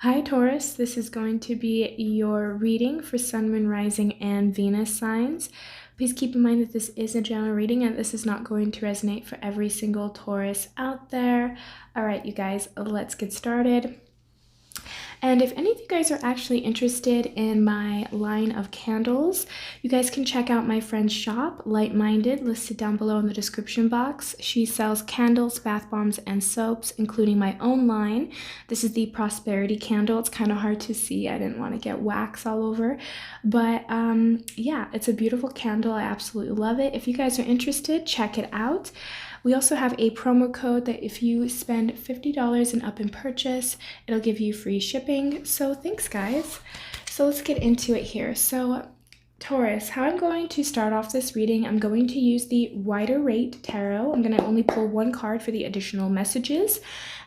Hi Taurus, this is going to be your reading for Sun, Moon, Rising, and Venus signs. Please keep in mind that this is a general reading and this is not going to resonate for every single Taurus out there. All right, you guys, let's get started. And if any of you guys are actually interested in my line of candles, you guys can check out my friend's shop, Light Minded, listed down below in the description box. She sells candles, bath bombs, and soaps, including my own line. This is the Prosperity candle. It's kind of hard to see. I didn't want to get wax all over. But yeah, it's a beautiful candle. I absolutely love it. If you guys are interested, check it out. We also have a promo code that if you spend $50 and up in purchase, it'll give you free shipping. So thanks, guys. So let's get into it here. So Taurus, how I'm going to start off this reading, I'm going to use the Wider Rate Tarot. I'm going to only pull one card for the additional messages.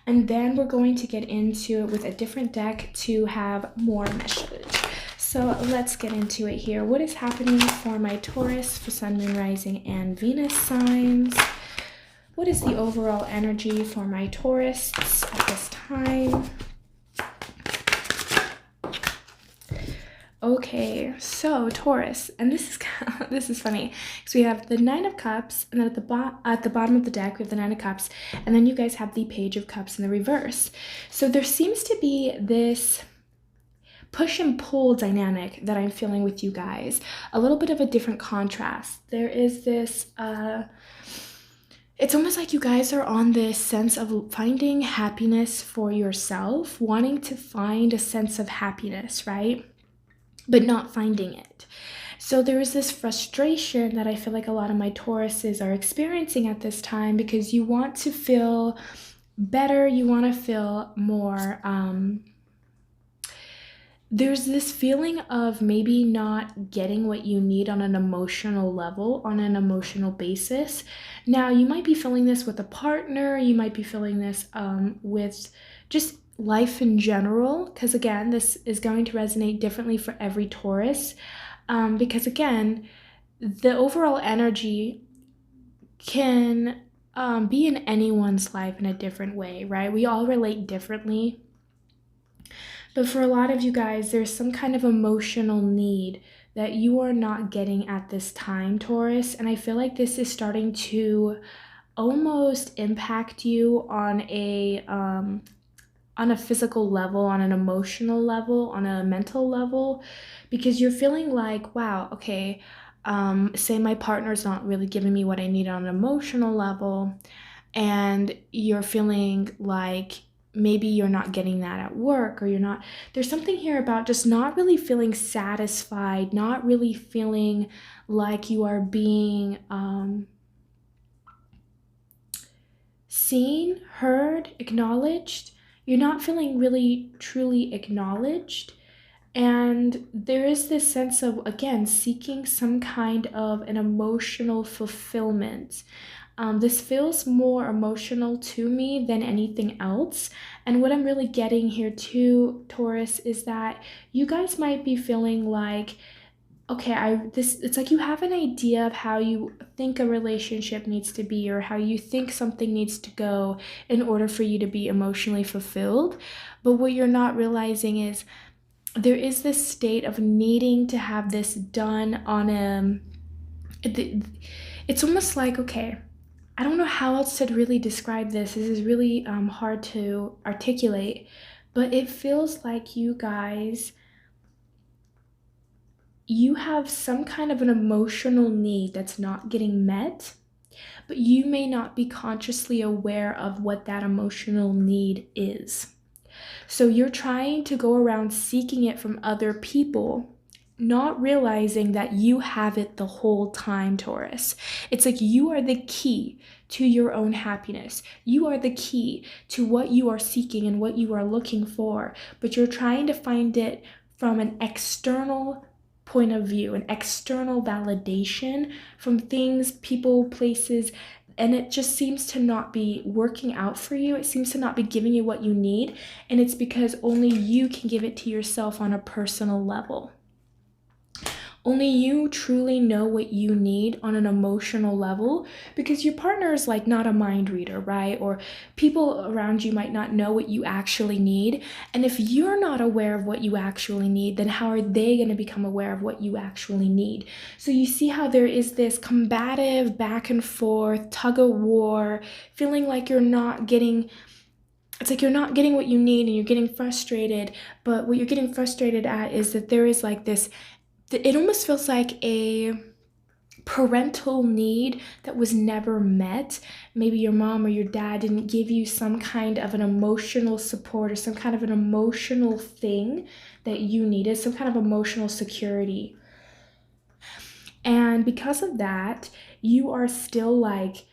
And then we're going to get into it with a different deck to have more message. So let's get into it here. What is happening for my Taurus, for Sun, Moon, Rising, and Venus signs? What is the overall energy for my Taurus at this time? Okay, so Taurus, and this is funny because we have the Nine of Cups, and then at the bottom of the deck we have the Nine of Cups, and then you guys have the Page of Cups in the reverse. So there seems to be this push and pull dynamic that I'm feeling with you guys. A little bit of a different contrast. There is this it's almost like you guys are on this sense of finding happiness for yourself, wanting to find a sense of happiness, right? But not finding it. So there is this frustration that I feel like a lot of my Tauruses are experiencing at this time because you want to feel better, you want to feel more, there's this feeling of maybe not getting what you need on an emotional level, on an emotional basis. Now, you might be feeling this with a partner, you might be feeling this with just life in general, because again, this is going to resonate differently for every Taurus, because again, the overall energy can be in anyone's life in a different way, right? We all relate differently. But for a lot of you guys, there's some kind of emotional need that you are not getting at this time, Taurus. And I feel like this is starting to almost impact you on a physical level, on an emotional level, on a mental level, because you're feeling like, wow, okay, say my partner's not really giving me what I need on an emotional level, and you're feeling like maybe you're not getting that at work, or there's something here about just not really feeling satisfied, not really feeling like you are being seen, heard, acknowledged. You're not feeling really truly acknowledged. And there is this sense of, again, seeking some kind of an emotional fulfillment. This feels more emotional to me than anything else. And what I'm really getting here too, Taurus, is that you guys might be feeling like, okay, it's like you have an idea of how you think a relationship needs to be, or how you think something needs to go in order for you to be emotionally fulfilled. But what you're not realizing is there is this state of needing to have this done on it's almost like, okay, I don't know how else to really describe this. This is really hard to articulate, but it feels like you guys, you have some kind of an emotional need that's not getting met, but you may not be consciously aware of what that emotional need is. So you're trying to go around seeking it from other people, not realizing that you have it the whole time, Taurus. It's like you are the key to your own happiness. You are the key to what you are seeking and what you are looking for, but you're trying to find it from an external point of view, an external validation from things, people, places, and it just seems to not be working out for you. It seems to not be giving you what you need, and it's because only you can give it to yourself on a personal level. Only you truly know what you need on an emotional level, because your partner is like not a mind reader, right? Or people around you might not know what you actually need. And if you're not aware of what you actually need, then how are they going to become aware of what you actually need? So you see how there is this combative back and forth, tug of war, feeling like you're not getting, it's like you're not getting what you need and you're getting frustrated. But what you're getting frustrated at is that there is like this, it almost feels like a parental need that was never met. Maybe your mom or your dad didn't give you some kind of an emotional support or some kind of an emotional thing that you needed, some kind of emotional security. And because of that, you are still like,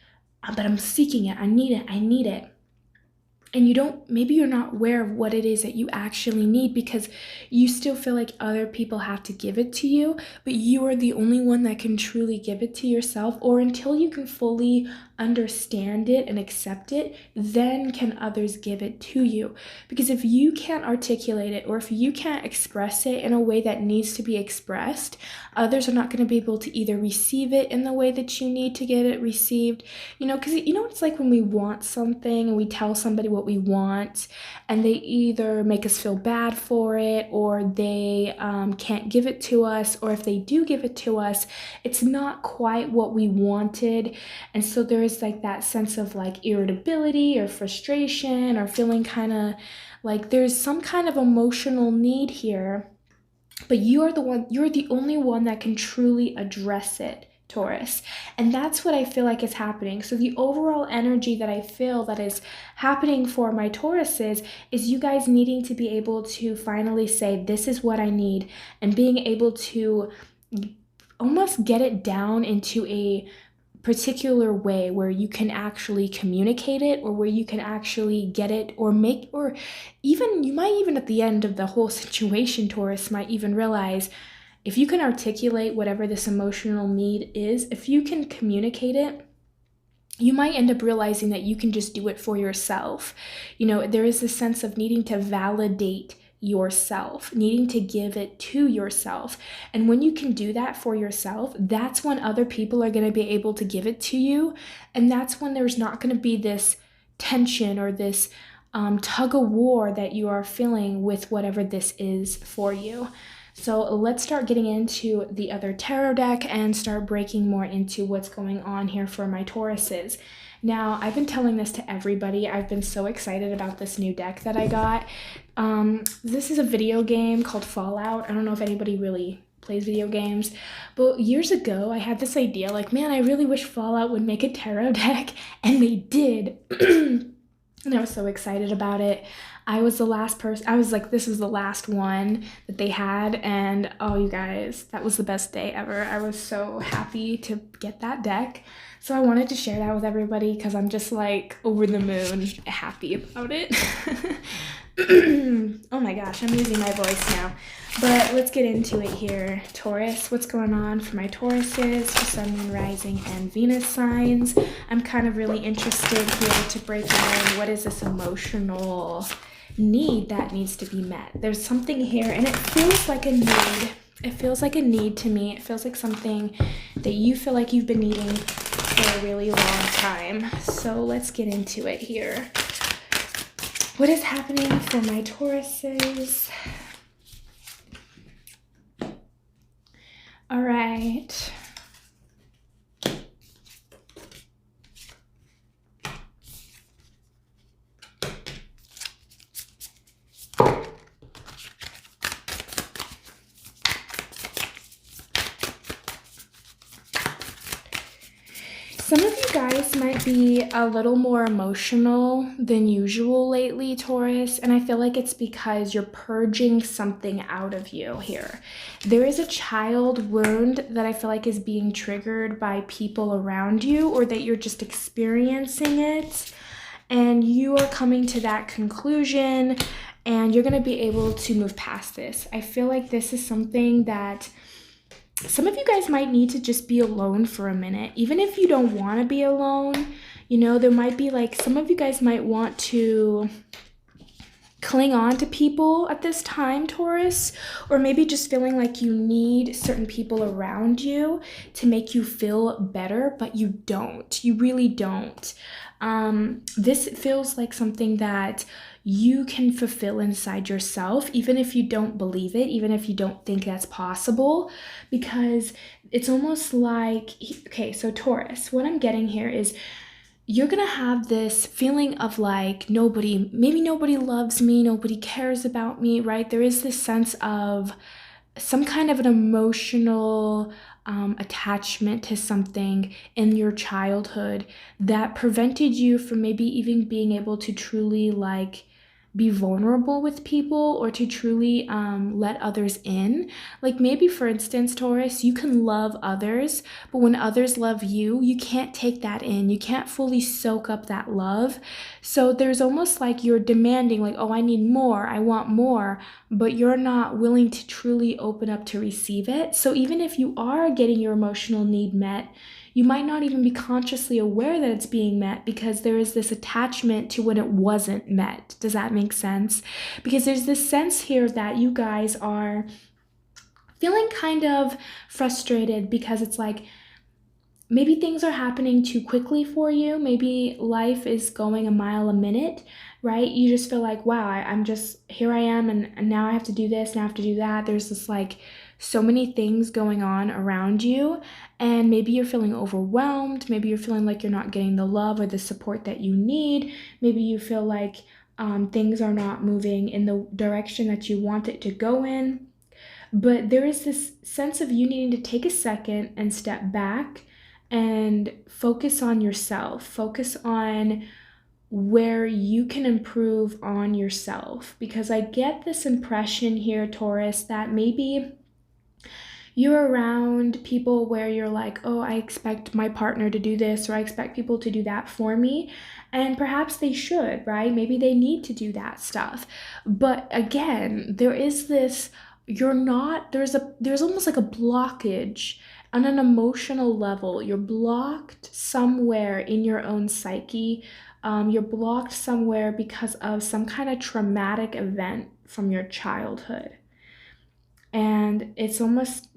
but I'm seeking it. I need it. I need it. And maybe you're not aware of what it is that you actually need, because you still feel like other people have to give it to you, but you are the only one that can truly give it to yourself. Or until you can fully understand it and accept it, then can others give it to you. Because if you can't articulate it, or if you can't express it in a way that needs to be expressed, others are not going to be able to either receive it in the way that you need to get it received. Because it's like when we want something and we tell somebody what we want, and they either make us feel bad for it, or they can't give it to us, or if they do give it to us, it's not quite what we wanted. And so there is like that sense of like irritability or frustration, or feeling kind of like there's some kind of emotional need here, but you're the only one that can truly address it, Taurus. And that's what I feel like is happening. So the overall energy that I feel that is happening for my Tauruses is you guys needing to be able to finally say, this is what I need, and being able to almost get it down into a particular way where you can actually communicate it, or where you can actually get it, or even you might even at the end of the whole situation, Taurus, might even realize, if you can articulate whatever this emotional need is, if you can communicate it, you might end up realizing that you can just do it for yourself. There is this sense of needing to validate yourself, needing to give it to yourself. And when you can do that for yourself, that's when other people are going to be able to give it to you. And that's when there's not going to be this tension or this tug of war that you are feeling with whatever this is for you. So let's start getting into the other tarot deck and start breaking more into what's going on here for my Tauruses. Now, I've been telling this to everybody. I've been so excited about this new deck that I got. This is a video game called Fallout. I don't know if anybody really plays video games, but years ago I had this idea, like, man, I really wish Fallout would make a tarot deck, and they did. And I was so excited about it. I was the last person, I was like, this is the last one that they had, and oh, you guys, that was the best day ever. I was so happy to get that deck. So I wanted to share that with everybody because I'm just like over the moon happy about it. Oh my gosh, I'm losing my voice now. But let's get into it here. Taurus, what's going on for my Tauruses, for Sun, Moon, Rising, and Venus signs? I'm kind of really interested here to break down what is this emotional need that needs to be met. There's something here, and it feels like a need. It feels like a need to me. It feels like something that you feel like you've been needing for a really long time. So let's get into it here. What is happening for my Tauruses? All right. Some of you guys might be a little more emotional than usual lately, Taurus, and I feel like it's because you're purging something out of you here. There is a child wound that I feel like is being triggered by people around you, or that you're just experiencing it, and you are coming to that conclusion, and you're going to be able to move past this. I feel like this is something that some of you guys might need to just be alone for a minute, even if you don't want to be alone. There might be like, some of you guys might want to cling on to people at this time, Taurus, or maybe just feeling like you need certain people around you to make you feel better, but you don't. You really don't. This feels like something that you can fulfill inside yourself, even if you don't believe it, even if you don't think that's possible, because it's almost like, okay, so Taurus, what I'm getting here is you're gonna have this feeling of like maybe nobody loves me, nobody cares about me, right? There is this sense of some kind of an emotional attachment to something in your childhood that prevented you from maybe even being able to truly like be vulnerable with people or to truly let others in. Like maybe, for instance, Taurus, you can love others, but when others love you, you can't take that in. You can't fully soak up that love. So there's almost like you're demanding, like, oh, I need more, I want more, but you're not willing to truly open up to receive it. So even if you are getting your emotional need met, you might not even be consciously aware that it's being met because there is this attachment to when it wasn't met. Does that make sense? Because there's this sense here that you guys are feeling kind of frustrated because it's like maybe things are happening too quickly for you. Maybe life is going a mile a minute, right? You just feel like, wow, I'm just, here I am, and now I have to do this, now I have to do that. There's this like so many things going on around you, and maybe you're feeling overwhelmed. Maybe you're feeling like you're not getting the love or the support that you need. Maybe you feel like things are not moving in the direction that you want it to go in. But there is this sense of you needing to take a second and step back and focus on yourself. Focus on where you can improve on yourself. Because I get this impression here, Taurus, that maybe you're around people where you're like, oh, I expect my partner to do this, or I expect people to do that for me. And perhaps they should, right? Maybe they need to do that stuff. But again, there is this, there's almost like a blockage on an emotional level. You're blocked somewhere in your own psyche. You're blocked somewhere because of some kind of traumatic event from your childhood. And it's almost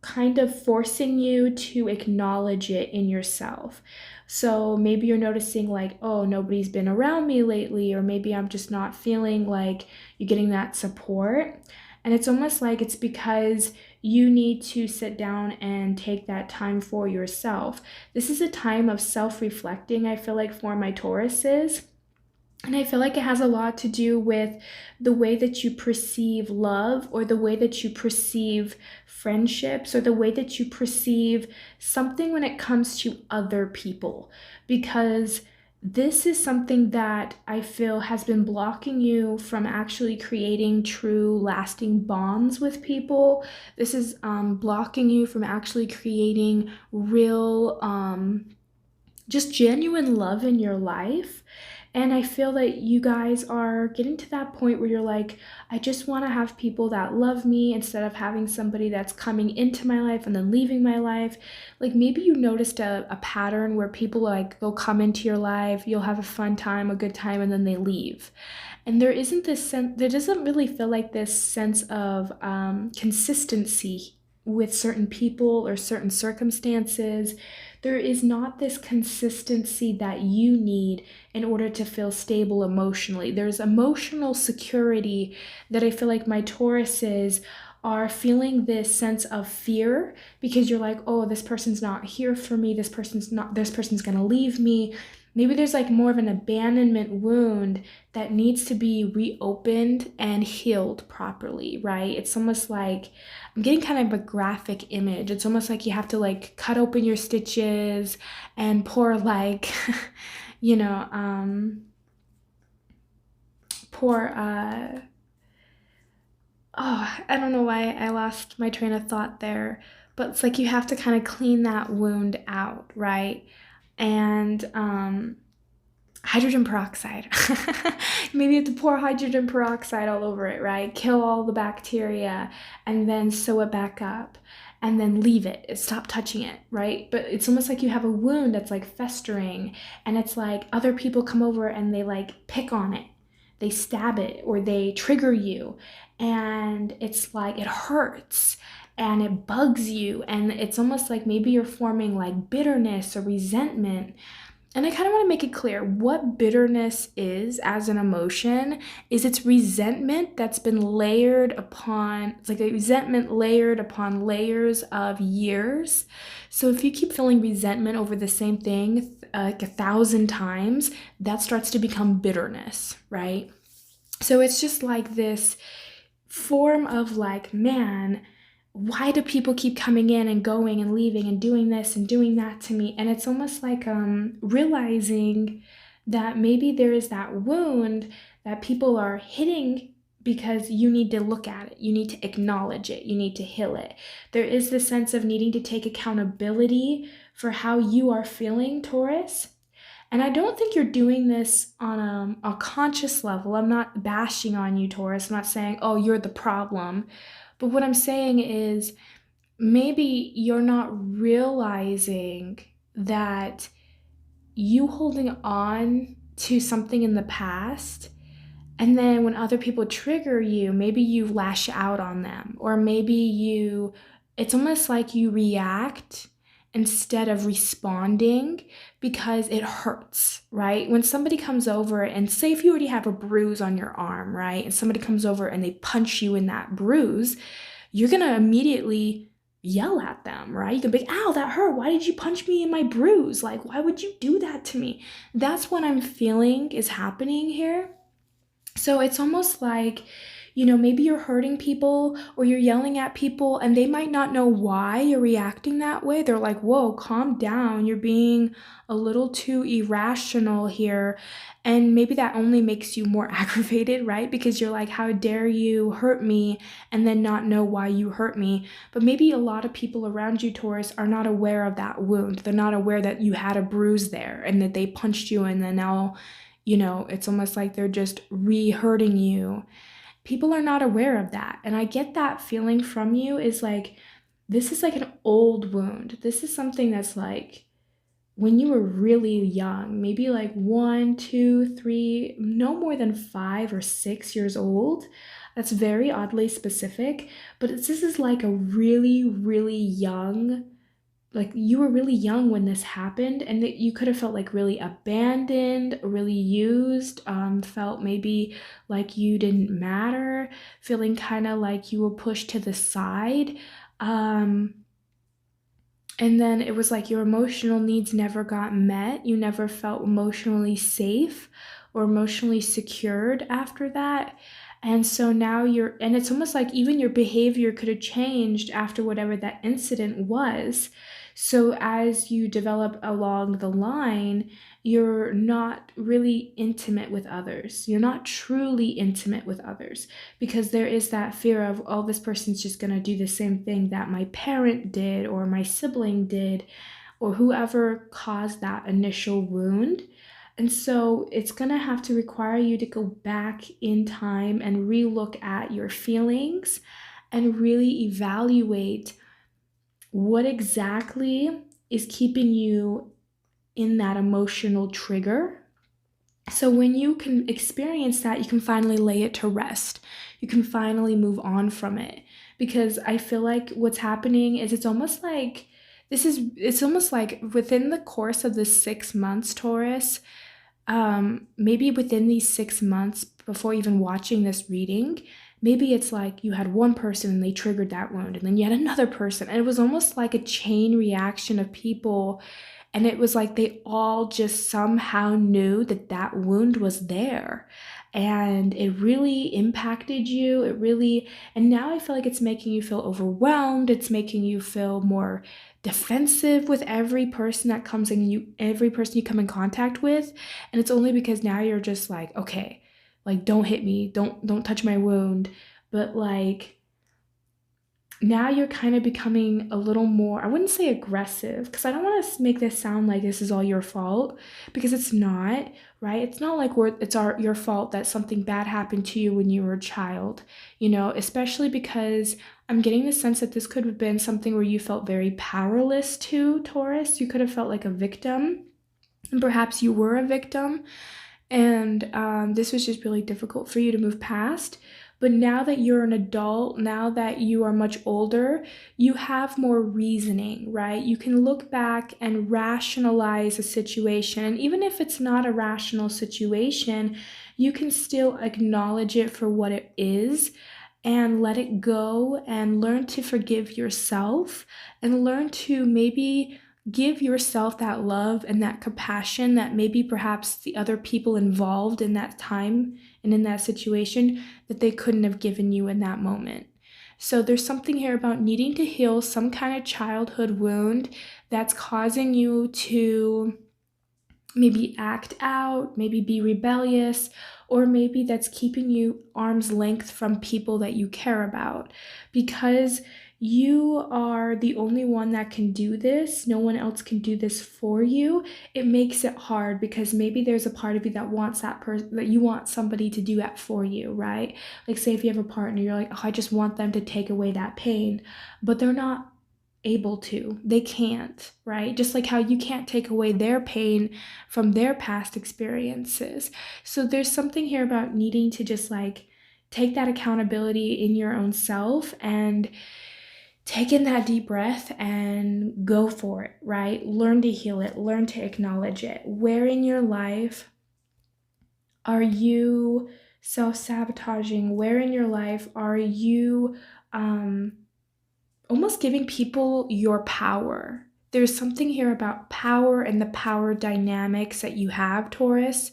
kind of forcing you to acknowledge it in yourself. So maybe you're noticing like, oh, nobody's been around me lately, or maybe I'm just not feeling like you're getting that support. And it's almost like it's because you need to sit down and take that time for yourself. This is a time of self-reflecting, I feel like, for my Tauruses. And I feel like it has a lot to do with the way that you perceive love, or the way that you perceive friendships, or the way that you perceive something when it comes to other people. Because this is something that I feel has been blocking you from actually creating true lasting bonds with people. This is blocking you from actually creating real, just genuine love in your life. And I feel that you guys are getting to that point where you're like, I just want to have people that love me instead of having somebody that's coming into my life and then leaving my life. Like maybe you noticed a pattern where people like, they'll come into your life, you'll have a fun time, a good time, and then they leave. And there isn't this sense, there doesn't really feel like this sense of consistency with certain people or certain circumstances. There is not this consistency that you need in order to feel stable emotionally. There's emotional security that I feel like my Tauruses are feeling this sense of fear, because you're like, oh, this person's not here for me, this person's gonna leave me. Maybe there's like more of an abandonment wound that needs to be reopened and healed properly, right? It's almost like, I'm getting kind of a graphic image. It's almost like you have to like cut open your stitches and pour like, you know, oh, I don't know why I lost my train of thought there, but it's like you have to kind of clean that wound out, right? And hydrogen peroxide. Maybe you have to pour hydrogen peroxide all over it, right? Kill all the bacteria and then sew it back up and then leave it. Stop touching it, right? But it's almost like you have a wound that's like festering, and it's like other people come over and they like pick on it. they stab it or they trigger you, and it's like it hurts and it bugs you, and it's almost like maybe you're forming like bitterness or resentment. And I kind of want to make it clear what bitterness is as an emotion is it's resentment that's been layered upon, it's like a resentment layered upon layers of years. So if you keep feeling resentment over the same thing like 1,000 times, that starts to become bitterness, right? So it's just like this form of like, man, why do people keep coming in and going and leaving and doing this and doing that to me? And it's almost like realizing that maybe there is that wound that people are hitting because you need to look at it. You need to acknowledge it. You need to heal it. There is this sense of needing to take accountability for how you are feeling, Taurus. And I don't think you're doing this on a conscious level. I'm not bashing on you, Taurus. I'm not saying, oh, you're the problem. But what I'm saying is maybe you're not realizing that you holding on to something in the past, and then when other people trigger you, maybe you lash out on them, or maybe it's almost like you react instead of responding because it hurts, right? When somebody comes over and say if you already have a bruise on your arm, right? And somebody comes over and they punch you in that bruise, you're going to immediately yell at them, right? You can be, ow, that hurt. Why did you punch me in my bruise? Like, why would you do that to me? That's what I'm feeling is happening here. So it's almost like, maybe you're hurting people or you're yelling at people and they might not know why you're reacting that way. They're like, whoa, calm down. You're being a little too irrational here. And maybe that only makes you more aggravated, right? Because you're like, how dare you hurt me and then not know why you hurt me. But maybe a lot of people around you, Taurus, are not aware of that wound. They're not aware that you had a bruise there and that they punched you and then now, it's almost like they're just re-hurting you. People are not aware of that. And I get that feeling from you is like, this is like an old wound. This is something that's like when you were really young, maybe like 1, 2, 3, no more than 5 or 6 years old. That's very oddly specific, but this is like a really, really young, like you were really young when this happened, and that you could have felt like really abandoned, really used, felt maybe like you didn't matter, feeling kind of like you were pushed to the side. And then it was like your emotional needs never got met. You never felt emotionally safe or emotionally secured after that. And so now and it's almost like even your behavior could have changed after whatever that incident was. So as you develop along the line, you're not really intimate with others. You're not truly intimate with others because there is that fear of, oh, this person's just going to do the same thing that my parent did or my sibling did or whoever caused that initial wound. And so it's going to have to require you to go back in time and relook at your feelings and really evaluate what exactly is keeping you in that emotional trigger. So when you can experience that, you can finally lay it to rest. You can finally move on from it. Because I feel like what's happening is it's almost like within the course of the 6 months, Taurus, maybe within these 6 months before even watching this reading, maybe it's like you had one person and they triggered that wound, and then you had another person, and it was almost like a chain reaction of people, and it was like they all just somehow knew that that wound was there, and it really impacted you. And now I feel like it's making you feel overwhelmed. It's making you feel more defensive with every person that comes in every person you come in contact with, and it's only because now you're just like, okay, like don't hit me, don't touch my wound. But like now you're kind of becoming a little more, I wouldn't say aggressive, because I don't want to make this sound like this is all your fault, because it's not, right? It's not like your fault that something bad happened to you when you were a child, especially because I'm getting the sense that this could have been something where you felt very powerless to, Taurus. You could have felt like a victim, and perhaps you were a victim. And this was just really difficult for you to move past. But now that you're an adult, now that you are much older, you have more reasoning, right? You can look back and rationalize a situation. And even if it's not a rational situation, you can still acknowledge it for what it is and let it go and learn to forgive yourself and learn to maybe give yourself that love and that compassion that maybe perhaps the other people involved in that time and in that situation that they couldn't have given you in that moment. So there's something here about needing to heal some kind of childhood wound that's causing you to maybe act out, maybe be rebellious, or maybe that's keeping you arm's length from people that you care about. Because you are the only one that can do this, no one else can do this for you, it makes it hard because maybe there's a part of you that wants that person, that you want somebody to do that for you, right? Like say if you have a partner, you're like, oh, I just want them to take away that pain, but they're not able to. They can't, right? Just like how you can't take away their pain from their past experiences. So there's something here about needing to just like take that accountability in your own self and take in that deep breath and go for it, right? Learn to heal it, learn to acknowledge it. Where in your life are you self-sabotaging? Where in your life are you almost giving people your power? There's something here about power and the power dynamics that you have, Taurus.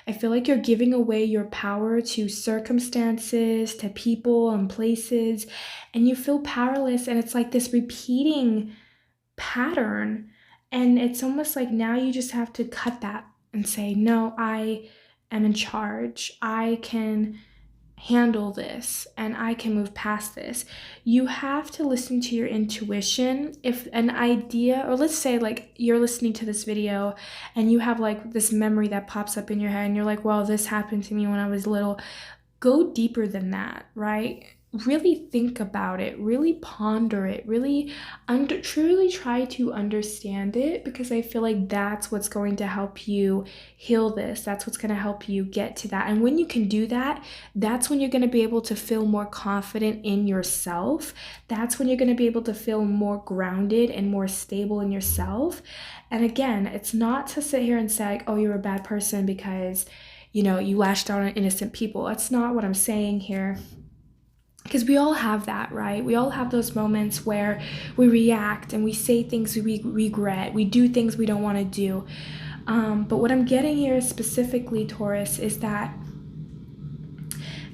I feel like you're giving away your power to circumstances, to people and places, and you feel powerless, and it's like this repeating pattern, and it's almost like now you just have to cut that and say, no, I am in charge. I can handle this and I can move past this. You have to listen to your intuition. If an idea, or let's say like you're listening to this video and you have like this memory that pops up in your head and you're like, well, this happened to me when I was little. Go deeper than that, right? Really think about it, really ponder it, really truly try to understand it, because I feel like that's what's going to help you heal this. That's what's going to help you get to that. And when you can do that, that's when you're going to be able to feel more confident in yourself. That's when you're going to be able to feel more grounded and more stable in yourself. And again, it's not to sit here and say, like, oh, you're a bad person because, you know, you lashed out on innocent people. That's not what I'm saying here. Because we all have that, right? We all have those moments where we react and we say things we regret. We do things we don't want to do. But what I'm getting here specifically, Taurus, is that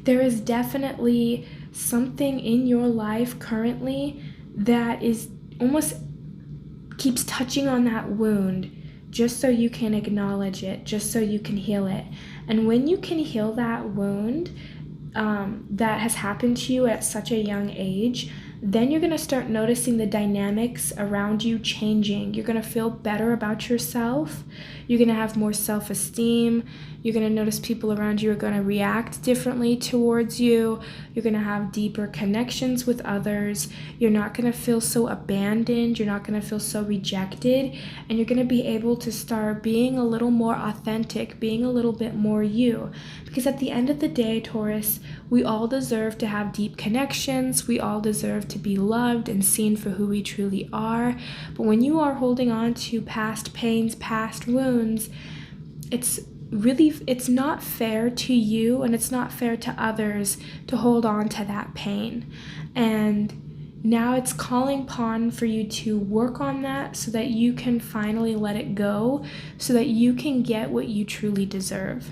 there is definitely something in your life currently that is almost keeps touching on that wound just so you can acknowledge it, just so you can heal it. And when you can heal that wound, that has happened to you at such a young age, then you're going to start noticing the dynamics around you changing. You're going to feel better about yourself. You're going to have more self-esteem. You're going to notice people around you are going to react differently towards you. You're going to have deeper connections with others. You're not going to feel so abandoned. You're not going to feel so rejected. And you're going to be able to start being a little more authentic, being a little bit more you. Because at the end of the day, Taurus, we all deserve to have deep connections. We all deserve to be loved and seen for who we truly are. But when you are holding on to past pains, past wounds, it's not fair to you and it's not fair to others to hold on to that pain. And now it's calling upon for you to work on that so that you can finally let it go, so that you can get what you truly deserve.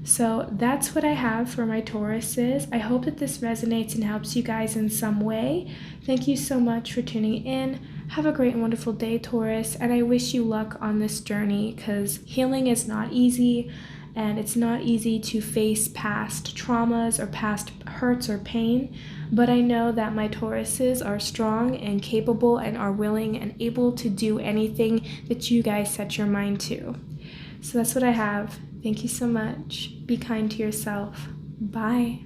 So that's what I have for my Tauruses. I hope that this resonates and helps you guys in some way. Thank you so much for tuning in. Have a great and wonderful day, Taurus, and I wish you luck on this journey, because healing is not easy, and it's not easy to face past traumas or past hurts or pain, but I know that my Tauruses are strong and capable and are willing and able to do anything that you guys set your mind to. So that's what I have. Thank you so much. Be kind to yourself. Bye.